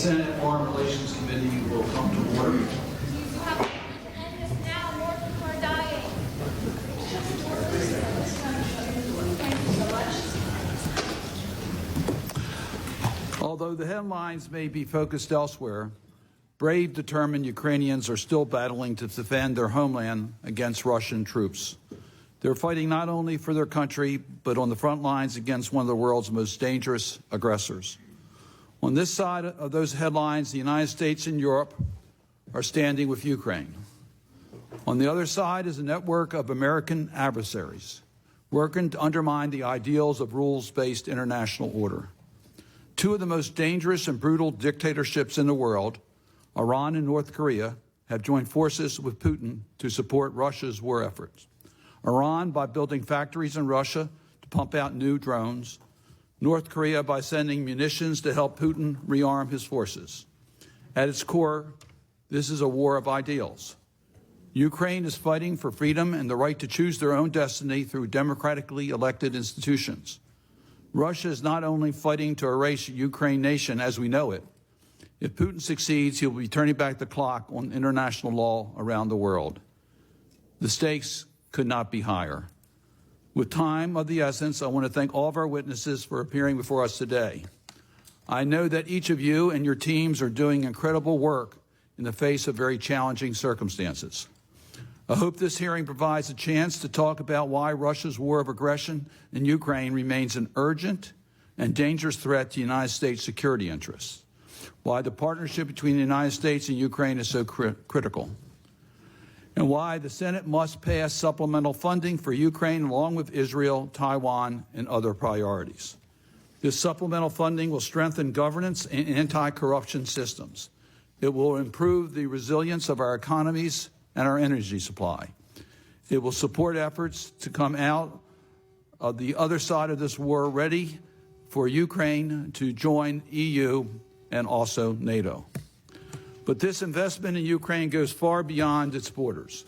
Senate Foreign Relations Committee will come to order. You have to end this now. More people are dying. Thank you so much. Although the headlines may be focused elsewhere, brave, determined Ukrainians are still battling to defend their homeland against Russian troops. They're fighting not only for their country, but on the front lines against one of the world's most dangerous aggressors. On this side of those headlines, the United States and Europe are standing with Ukraine. On the other side is a network of American adversaries working to undermine the ideals of rules-based international order. Two of the most dangerous and brutal dictatorships in the world, Iran and North Korea, have joined forces with Putin to support Russia's war efforts. Iran by building factories in Russia to pump out new drones, North Korea by sending munitions to help Putin rearm his forces. At its core, this is a war of ideals. Ukraine is fighting for freedom and the right to choose their own destiny through democratically elected institutions. Russia is not only fighting to erase Ukraine nation as we know it. If Putin succeeds, he will be turning back the clock on international law around the world. The stakes could not be higher. With time of the essence, I want to thank all of our witnesses for appearing before us today. I know that each of you and your teams are doing incredible work in the face of very challenging circumstances. I hope this hearing provides a chance to talk about why Russia's war of aggression in Ukraine remains an urgent and dangerous threat to United States security interests, why the partnership between the United States and Ukraine is so critical, and why the Senate must pass supplemental funding for Ukraine along with Israel, Taiwan, and other priorities. This supplemental funding will strengthen governance and anti-corruption systems. It will improve the resilience of our economies and our energy supply. It will support efforts to come out of the other side of this war ready for Ukraine to join EU and also NATO. But this investment in Ukraine goes far beyond its borders.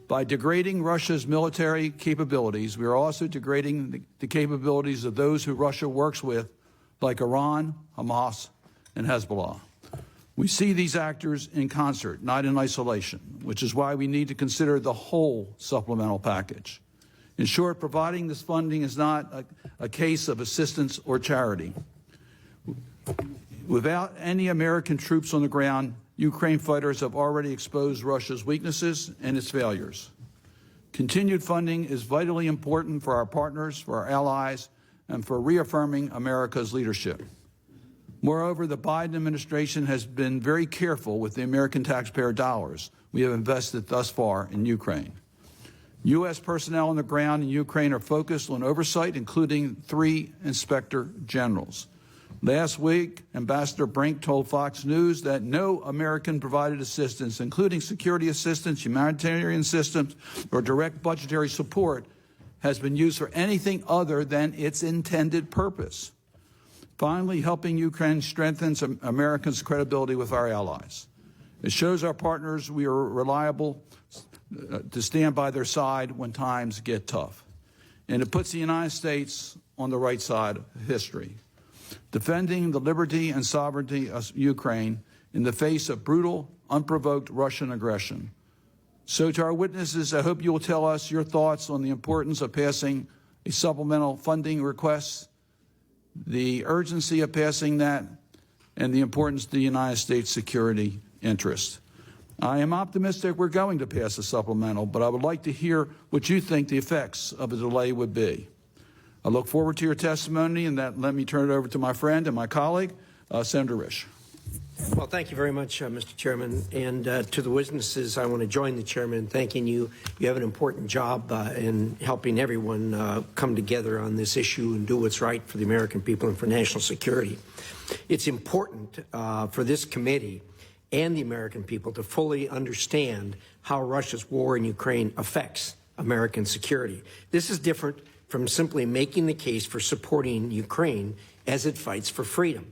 By degrading Russia's military capabilities, we are also degrading the capabilities of those who Russia works with, like Iran, Hamas, and Hezbollah. We see these actors in concert, not in isolation, which is why we need to consider the whole supplemental package. In short, providing this funding is not a case of assistance or charity. Without any American troops on the ground, Ukraine fighters have already exposed Russia's weaknesses and its failures. Continued funding is vitally important for our partners, for our allies, and for reaffirming America's leadership. Moreover, the Biden administration has been very careful with the American taxpayer dollars we have invested thus far in Ukraine. U.S. personnel on the ground in Ukraine are focused on oversight, including 3 inspector generals. Last week, Ambassador Brink told Fox News that no American-provided assistance, including security assistance, humanitarian assistance, or direct budgetary support, has been used for anything other than its intended purpose. Finally, helping Ukraine strengthens Americans' credibility with our allies. It shows our partners we are reliable to stand by their side when times get tough. And it puts the United States on the right side of history, defending the liberty and sovereignty of Ukraine in the face of brutal, unprovoked Russian aggression. So to our witnesses, I hope you will tell us your thoughts on the importance of passing a supplemental funding request, the urgency of passing that, and the importance to the United States security interest. I am optimistic we're going to pass a supplemental, but I would like to hear what you think the effects of a delay would be. I look forward to your testimony, and that let me turn it over to my friend and my colleague, Senator Risch. Well, thank you very much, Mr. Chairman. And to the witnesses, I want to join the chairman in thanking you. You have an important job in helping everyone come together on this issue and do what's right for the American people and for national security. It's important for this committee and the American people to fully understand how Russia's war in Ukraine affects American security. This is different from simply making the case for supporting Ukraine as it fights for freedom.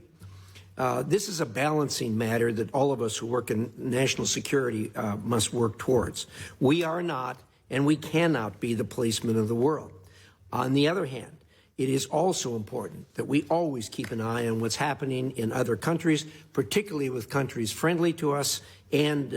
This is a balancing matter that all of us who work in national security must work towards. We are not and we cannot be the policemen of the world. On the other hand, it is also important that we always keep an eye on what's happening in other countries, particularly with countries friendly to us and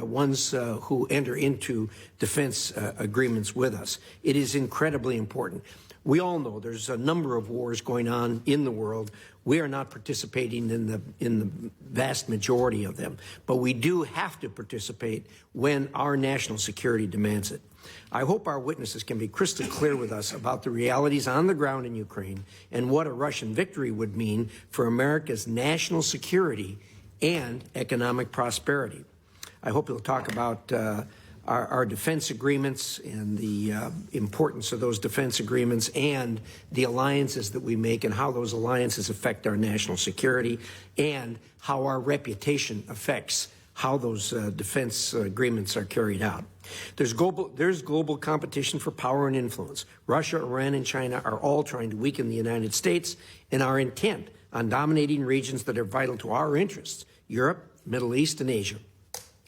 ones who enter into defense agreements with us. It is incredibly important. We all know there's a number of wars going on in the world. We are not participating in the vast majority of them, but we do have to participate when our national security demands it. I hope our witnesses can be crystal clear with us about the realities on the ground in Ukraine and what a Russian victory would mean for America's national security and economic prosperity. I hope you'll talk about our defense agreements and the importance of those defense agreements and the alliances that we make and how those alliances affect our national security and how our reputation affects how those defense agreements are carried out. There's global competition for power and influence. Russia, Iran, and China are all trying to weaken the United States and are intent on dominating regions that are vital to our interests, Europe, Middle East, and Asia.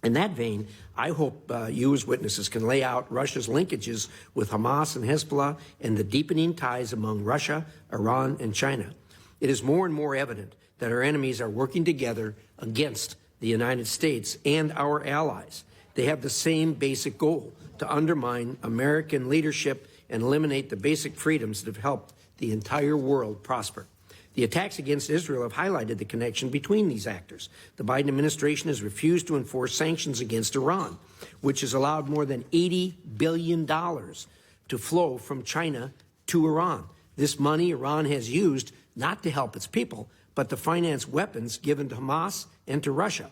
In that vein, I hope you as witnesses can lay out Russia's linkages with Hamas and Hezbollah and the deepening ties among Russia, Iran, and China. It is more and more evident that our enemies are working together against the United States and our allies. They have the same basic goal: to undermine American leadership and eliminate the basic freedoms that have helped the entire world prosper. The attacks against Israel have highlighted the connection between these actors. The Biden administration has refused to enforce sanctions against Iran, which has allowed more than $80 billion to flow from China to Iran. This money Iran has used not to help its people, but to finance weapons given to Hamas and to Russia.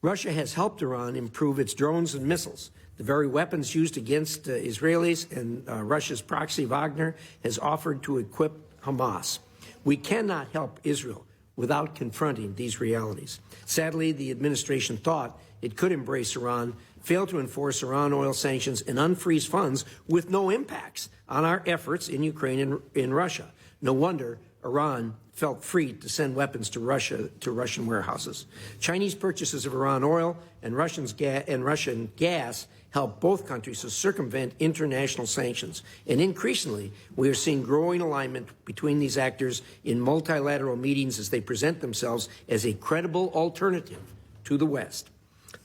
Russia has helped Iran improve its drones and missiles. The very weapons used against Israelis and Russia's proxy Wagner has offered to equip Hamas. We cannot help Israel without confronting these realities. Sadly, the administration thought it could embrace Iran, fail to enforce Iran oil sanctions, and unfreeze funds with no impacts on our efforts in Ukraine and in Russia. No wonder Iran felt free to send weapons to Russia, to Russian warehouses. Chinese purchases of Iran oil and Russian gas help both countries to circumvent international sanctions. And increasingly, we are seeing growing alignment between these actors in multilateral meetings as they present themselves as a credible alternative to the West.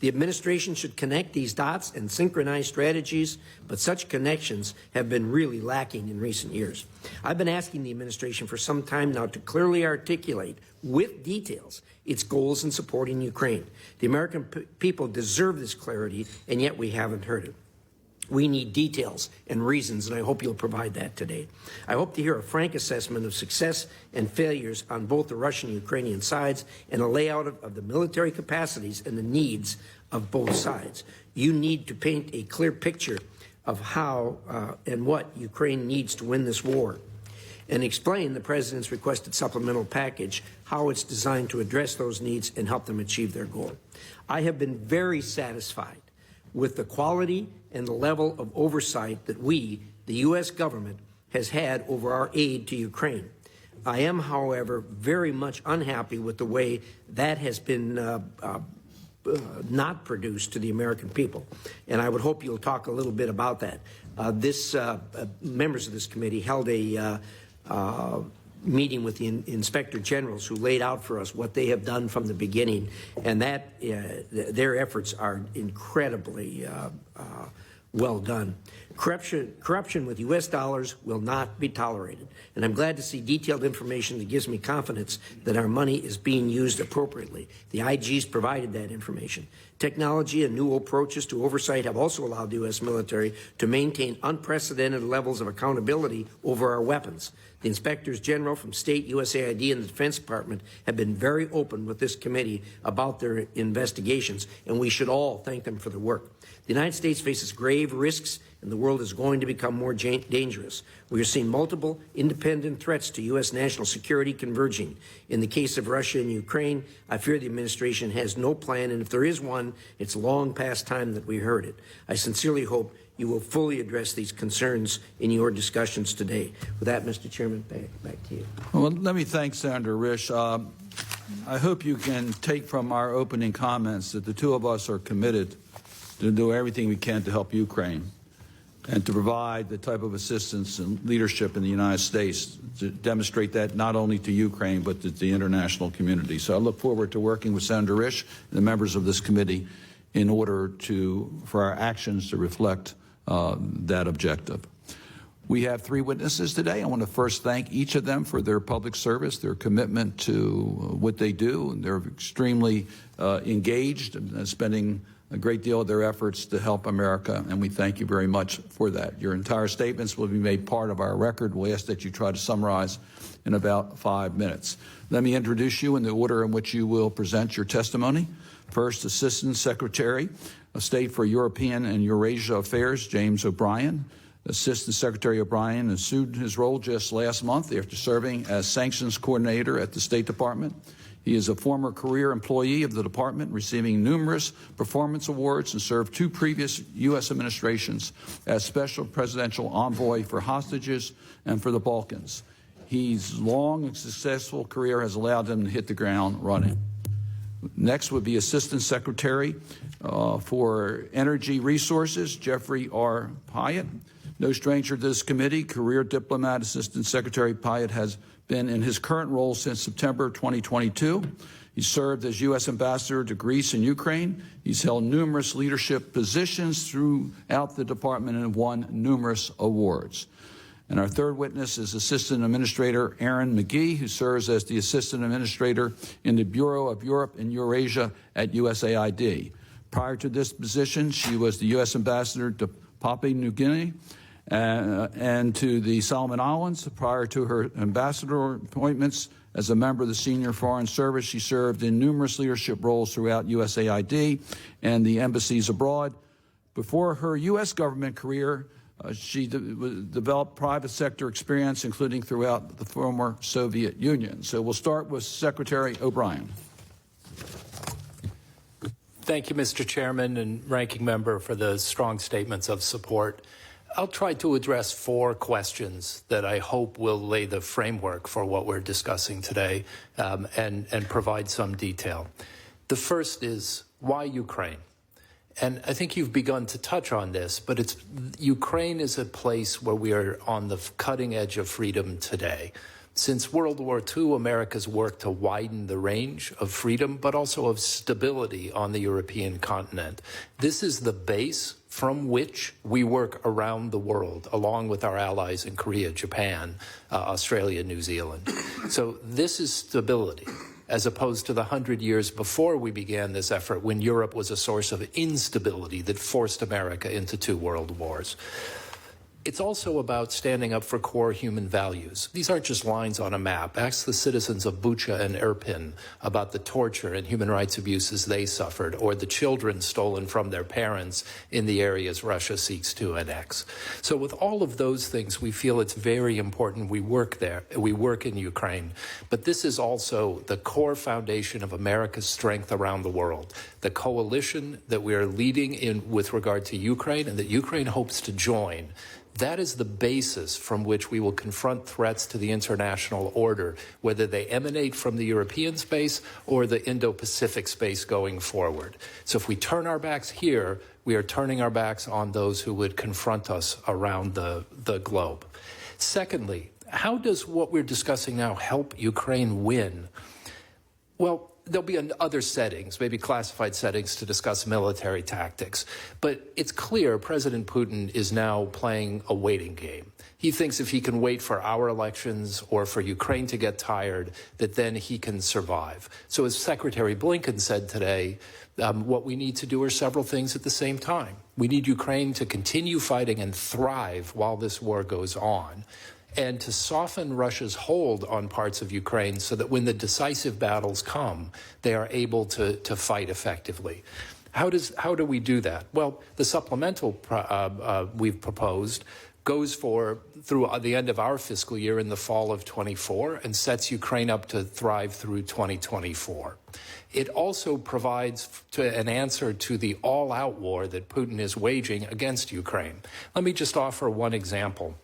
The administration should connect these dots and synchronize strategies, but such connections have been really lacking in recent years. I've been asking the administration for some time now to clearly articulate with details its goals in supporting Ukraine. The American people deserve this clarity, and yet we haven't heard it. We need details and reasons, and I hope you'll provide that today. I hope to hear a frank assessment of success and failures on both the Russian and Ukrainian sides and a layout of the military capacities and the needs of both sides. You need to paint a clear picture of how and what Ukraine needs to win this war, and explain the President's requested supplemental package, how it's designed to address those needs and help them achieve their goal. I have been very satisfied with the quality and the level of oversight that we, the U.S. government, has had over our aid to Ukraine. I am, however, very much unhappy with the way that has been not produced to the American people, and I would hope you'll talk a little bit about that. Members of this committee held a meeting with the inspector generals who laid out for us what they have done from the beginning, and that their efforts are incredibly well done. Corruption with U.S. dollars will not be tolerated, and I'm glad to see detailed information that gives me confidence that our money is being used appropriately. The IG's provided that information. Technology and new approaches to oversight have also allowed the U.S. military to maintain unprecedented levels of accountability over our weapons. The inspectors general from state, USAID, and the Defense Department have been very open with this committee about their investigations, and we should all thank them for the work. The United States faces grave risks, and the world is going to become more dangerous. We are seeing multiple independent threats to U.S. national security converging. In the case of Russia and Ukraine, I fear the administration has no plan, and if there is one, it's long past time that we heard it. I sincerely hope you will fully address these concerns in your discussions today. With that, Mr. Chairman, back to you. Well, let me thank Senator Risch. I hope you can take from our opening comments that the two of us are committed to do everything we can to help Ukraine. and to provide the type of assistance and leadership in the United States to demonstrate that not only to Ukraine but to the international community. So I look forward to working with Senator Risch and the members of this committee in order for our actions to reflect that objective. We have 3 witnesses today. I want to first thank each of them for their public service, their commitment to what they do, and they're extremely engaged and spending a great deal of their efforts to help America, and we thank you very much for that. Your entire statements will be made part of our record. We'll ask that you try to summarize in about 5 minutes. Let me introduce you in the order in which you will present your testimony. First, Assistant Secretary of State for European and Eurasia Affairs, James O'Brien. Assistant Secretary O'Brien assumed his role just last month after serving as Sanctions Coordinator at the State Department. He is a former career employee of the department, receiving numerous performance awards and served 2 previous U.S. administrations as Special Presidential Envoy for Hostages and for the Balkans. His long and successful career has allowed him to hit the ground running. Next would be Assistant Secretary for Energy Resources, Jeffrey R. Pyatt. No stranger to this committee, career diplomat Assistant Secretary Pyatt has been in his current role since September 2022. He served as U.S. Ambassador to Greece and Ukraine. He's held numerous leadership positions throughout the department and won numerous awards. And our third witness is Assistant Administrator Erin McGee, who serves as the Assistant Administrator in the Bureau of Europe and Eurasia at USAID. Prior to this position, she was the U.S. Ambassador to Papua New Guinea and to the Solomon Islands. Prior to her ambassador appointments as a member of the Senior Foreign Service, she served in numerous leadership roles throughout USAID and the embassies abroad. Before her U.S. government career, she developed private sector experience, including throughout the former Soviet Union. So we'll start with Secretary O'Brien. Thank you, Mr. Chairman and Ranking Member, for the strong statements of support. I'll try to address 4 questions that I hope will lay the framework for what we're discussing today and provide some detail. The first is, why Ukraine? And I think you've begun to touch on this, but Ukraine is a place where we are on the cutting edge of freedom today. Since World War II, America's worked to widen the range of freedom, but also of stability on the European continent. This is the base from which we work around the world, along with our allies in Korea, Japan, Australia, New Zealand. So this is stability, as opposed to the 100 years before we began this effort, when Europe was a source of instability that forced America into 2 world wars. It's also about standing up for core human values. These aren't just lines on a map. Ask the citizens of Bucha and Irpin about the torture and human rights abuses they suffered, or the children stolen from their parents in the areas Russia seeks to annex. So with all of those things, we feel it's very important we work there. We work in Ukraine. But this is also the core foundation of America's strength around the world. The coalition that we are leading in with regard to Ukraine and that Ukraine hopes to join, that is the basis from which we will confront threats to the international order, whether they emanate from the European space or the Indo-Pacific space going forward. So if we turn our backs here, we are turning our backs on those who would confront us around the globe. Secondly, how does what we're discussing now help Ukraine win? Well, there'll be other settings, maybe classified settings, to discuss military tactics. But it's clear President Putin is now playing a waiting game. He thinks if he can wait for our elections or for Ukraine to get tired, that then he can survive. So as Secretary Blinken said today, what we need to do are several things at the same time. We need Ukraine to continue fighting and thrive while this war goes on, and to soften Russia's hold on parts of Ukraine so that when the decisive battles come, they are able to fight effectively. How do we do that? Well, the supplemental we've proposed goes through the end of our fiscal year in the fall of 24 and sets Ukraine up to thrive through 2024. It also provides an answer to the all-out war that Putin is waging against Ukraine. Let me just offer one example.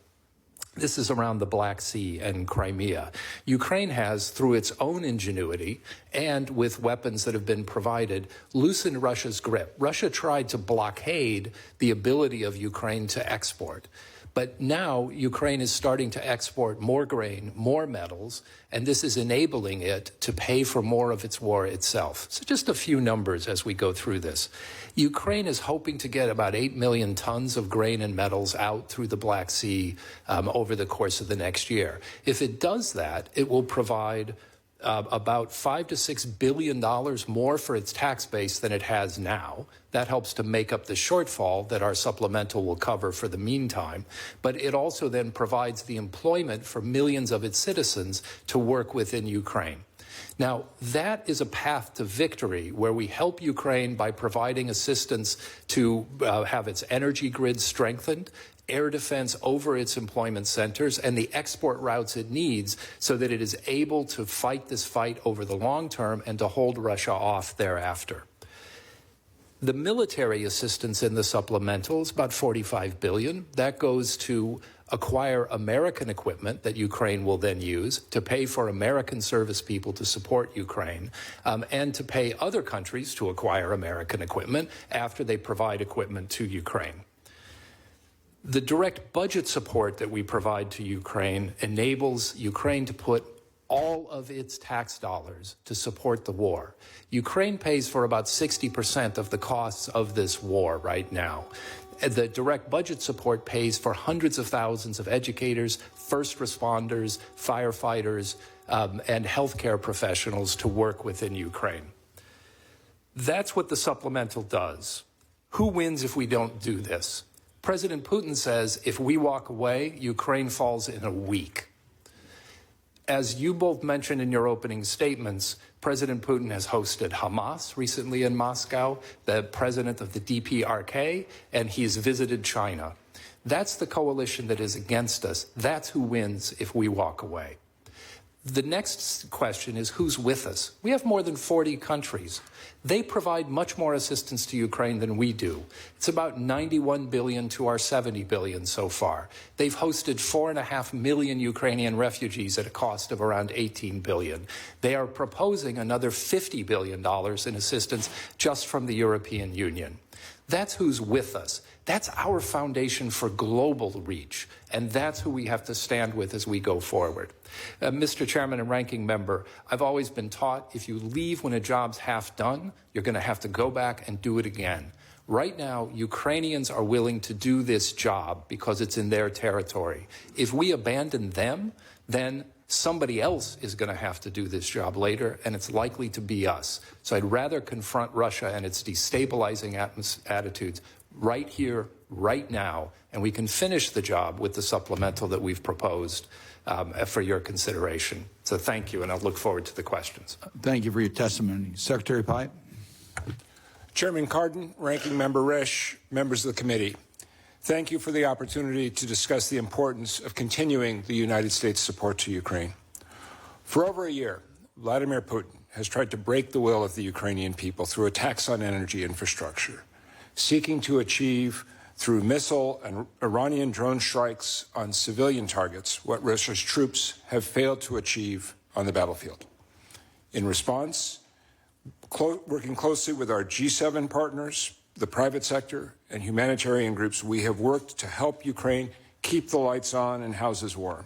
This is around the Black Sea and Crimea. Ukraine has, through its own ingenuity and with weapons that have been provided, loosened Russia's grip. Russia tried to blockade the ability of Ukraine to export. But now Ukraine is starting to export more grain, more metals, and this is enabling it to pay for more of its war itself. So just a few numbers as we go through this. Ukraine is hoping to get about 8 million tons of grain and metals out through the Black Sea over the course of the next year. If it does that, it will provide about $5 to $6 billion more for its tax base than it has now. That helps to make up the shortfall that our supplemental will cover for the meantime. But it also then provides the employment for millions of its citizens to work within Ukraine. Now, that is a path to victory where we help Ukraine by providing assistance to have its energy grid strengthened, air defense over its employment centers, and the export routes it needs so that it is able to fight this fight over the long term and to hold Russia off thereafter. The military assistance in the supplemental is about $45 billion. That goes to acquire American equipment that Ukraine will then use to pay for American service people to support Ukraine, and to pay other countries to acquire American equipment after they provide equipment to Ukraine. The direct budget support that we provide to Ukraine enables Ukraine to put all of its tax dollars to support the war. Ukraine pays for about 60% of the costs of this war right now. The direct budget support pays for hundreds of thousands of educators, first responders, firefighters, and healthcare professionals to work within Ukraine. That's what the supplemental does. Who wins if we don't do this? President Putin says if we walk away, Ukraine falls in a week. As you both mentioned in your opening statements, President Putin has hosted Hamas recently in Moscow, the president of the DPRK, and he's visited China. That's the coalition that is against us. That's who wins if we walk away. The next question is who's with us? We have more than 40 countries. They provide much more assistance to Ukraine than we do. It's about $91 billion to our $70 billion so far. They've hosted 4.5 million Ukrainian refugees at a cost of around $18 billion. They are proposing another $50 billion in assistance just from the European Union. That's who's with us. That's our foundation for global reach, and that's who we have to stand with as we go forward. Mr. Chairman and Ranking Member, I've always been taught if you leave when a job's half done, you're going to have to go back and do it again. Right now, Ukrainians are willing to do this job because it's in their territory. If we abandon them, then somebody else is going to have to do this job later, and it's likely to be us. So I'd rather confront Russia and its destabilizing attitudes right here, right now, and we can finish the job with the supplemental that we've proposed for your consideration. So thank you, and I'll look forward to the questions. Thank you for your testimony. Secretary Pyatt. Chairman Cardin, Ranking Member Risch, members of the committee, thank you for the opportunity to discuss the importance of continuing the United States support to Ukraine. For over a year, Vladimir Putin has tried to break the will of the Ukrainian people through attacks on energy infrastructure, seeking to achieve through missile and Iranian drone strikes on civilian targets what Russia's troops have failed to achieve on the battlefield. In response, working closely with our G7 partners, the private sector, and humanitarian groups, we have worked to help Ukraine keep the lights on and houses warm,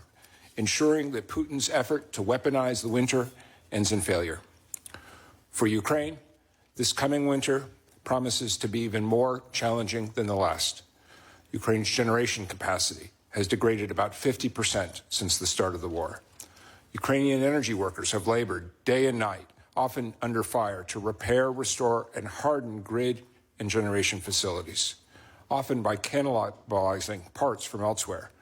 ensuring that Putin's effort to weaponize the winter ends in failure. For Ukraine, this coming winter promises to be even more challenging than the last. Ukraine's generation capacity has degraded about 50% since the start of the war. Ukrainian energy workers have labored day and night, often under fire, to repair, restore, and harden grid and generation facilities, often by cannibalizing parts from elsewhere.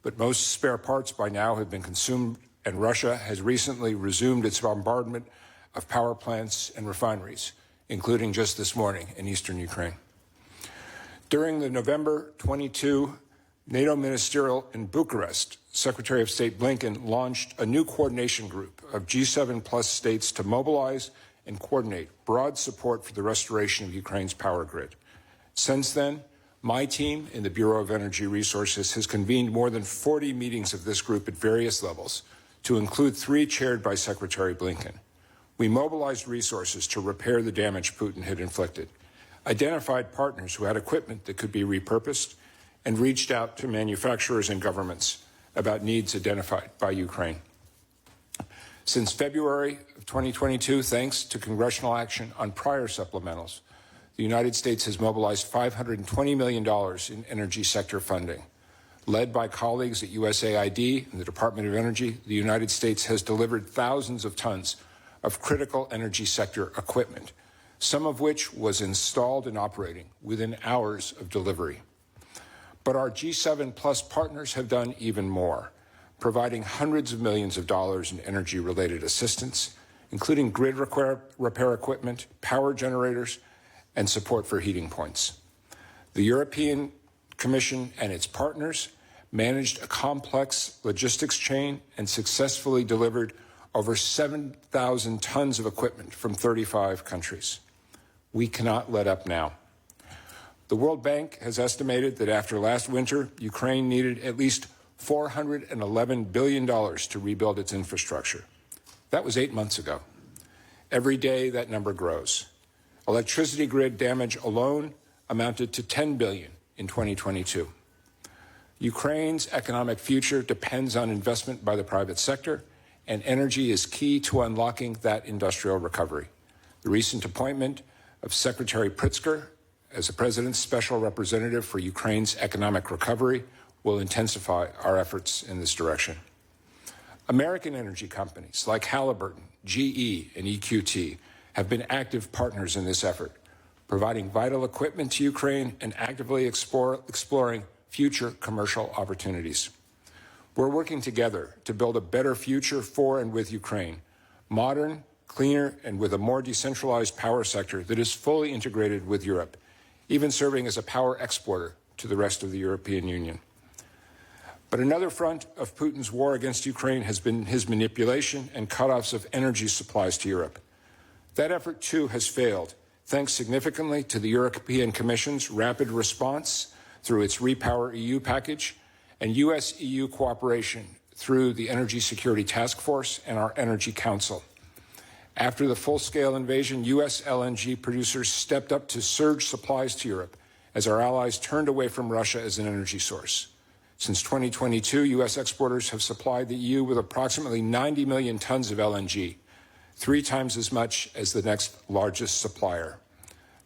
But most spare parts by now have been consumed, and Russia has recently resumed its bombardment of power plants and refineries, including just this morning in eastern Ukraine. During the November 22 NATO ministerial in Bucharest, Secretary of State Blinken launched a new coordination group of G7 plus states to mobilize and coordinate broad support for the restoration of Ukraine's power grid. Since then, My team in the Bureau of Energy Resources has convened more than 40 meetings of this group at various levels, to include 3 chaired by Secretary Blinken. We mobilized resources to repair the damage Putin had inflicted, identified partners who had equipment that could be repurposed, and reached out to manufacturers and governments about needs identified by Ukraine. Since February of 2022, thanks to congressional action on prior supplementals, the United States has mobilized $520 million in energy sector funding. Led by colleagues at USAID and the Department of Energy, the United States has delivered thousands of tons of critical energy sector equipment, some of which was installed and operating within hours of delivery. But our G7 plus partners have done even more, providing hundreds of millions of dollars in energy-related assistance, including grid repair equipment, power generators, and support for heating points. The European Commission and its partners managed a complex logistics chain and successfully delivered over 7,000 tons of equipment from 35 countries. We cannot let up now. The World Bank has estimated that after last winter, Ukraine needed at least $411 billion to rebuild its infrastructure. That was 8 months ago. Every day, that number grows. Electricity grid damage alone amounted to $10 billion in 2022. Ukraine's economic future depends on investment by the private sector, and energy is key to unlocking that industrial recovery. The recent appointment of Secretary Pritzker as the President's Special Representative for Ukraine's economic recovery will intensify our efforts in this direction. American energy companies like Halliburton, GE, and EQT have been active partners in this effort, providing vital equipment to Ukraine and actively exploring future commercial opportunities. We're working together to build a better future for and with Ukraine, modern, cleaner, and with a more decentralized power sector that is fully integrated with Europe, even serving as a power exporter to the rest of the European Union. But another front of Putin's war against Ukraine has been his manipulation and cutoffs of energy supplies to Europe. That effort, too, has failed, thanks significantly to the European Commission's rapid response through its REPowerEU package and US-EU cooperation through the Energy Security Task Force and our Energy Council. After the full-scale invasion, US LNG producers stepped up to surge supplies to Europe as our allies turned away from Russia as an energy source. Since 2022, US exporters have supplied the EU with approximately 90 million tons of LNG, 3 times as much as the next largest supplier.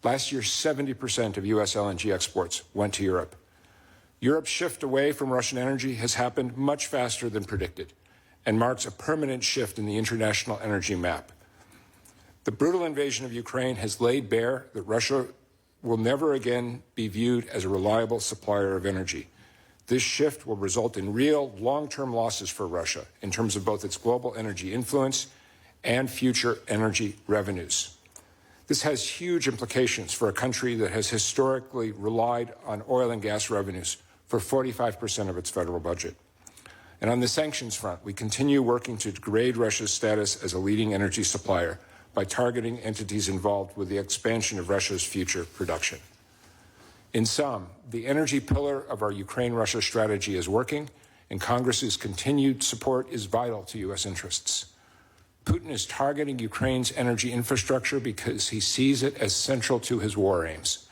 Last year, 70% of US LNG exports went to Europe. Europe's shift away from Russian energy has happened much faster than predicted and marks a permanent shift in the international energy map. The brutal invasion of Ukraine has laid bare that Russia will never again be viewed as a reliable supplier of energy. This shift will result in real long-term losses for Russia in terms of both its global energy influence and future energy revenues. This has huge implications for a country that has historically relied on oil and gas revenues for 45% of its federal budget. And on the sanctions front, we continue working to degrade Russia's status as a leading energy supplier by targeting entities involved with the expansion of Russia's future production. In sum, the energy pillar of our Ukraine-Russia strategy is working, and Congress's continued support is vital to U.S. interests. Putin is targeting Ukraine's energy infrastructure because he sees it as central to his war aims.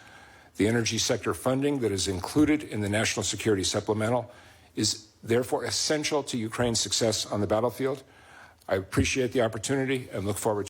The energy sector funding that is included in the National Security Supplemental is therefore essential to Ukraine's success on the battlefield. I appreciate the opportunity and look forward to